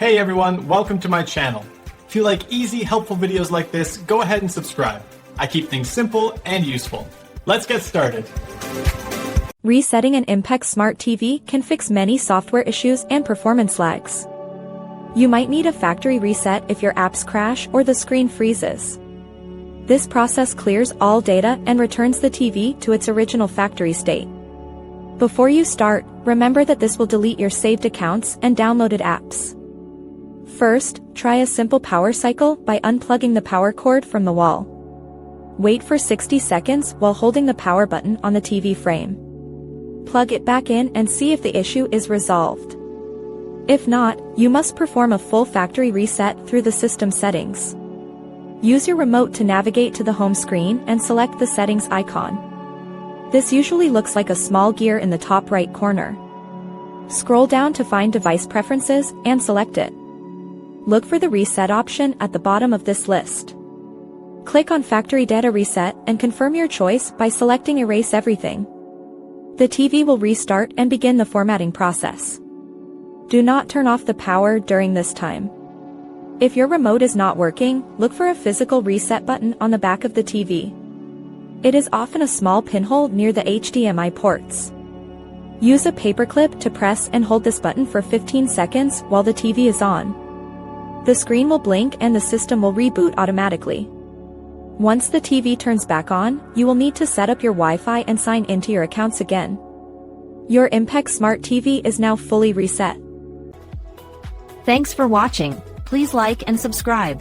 Hey everyone, welcome to my channel. If you like easy, helpful videos like this, go ahead and subscribe. I keep things simple and useful. Let's get started. Resetting an Impex Smart TV can fix many software issues and performance lags. You might need a factory reset if your apps crash or the screen freezes. This process clears all data and returns the TV to its original factory state. Before you start, remember that this will delete your saved accounts and downloaded apps. First, try a simple power cycle by unplugging the power cord from the wall. Wait for 60 seconds while holding the power button on the TV frame. Plug it back in and see if the issue is resolved. If not, you must perform a full factory reset through the system settings. Use your remote to navigate to the home screen and select the settings icon. This usually looks like a small gear in the top right corner. Scroll down to find Device Preferences and select it. Look for the Reset option at the bottom of this list. Click on Factory Data Reset and confirm your choice by selecting Erase Everything. The TV will restart and begin the formatting process. Do not turn off the power during this time. If your remote is not working, look for a physical reset button on the back of the TV. It is often a small pinhole near the HDMI ports. Use a paperclip to press and hold this button for 15 seconds while the TV is on. The screen will blink and the system will reboot automatically. Once the TV turns back on, you will need to set up your Wi-Fi and sign into your accounts again. Your Impex Smart TV is now fully reset. Thanks for watching. Please like and subscribe.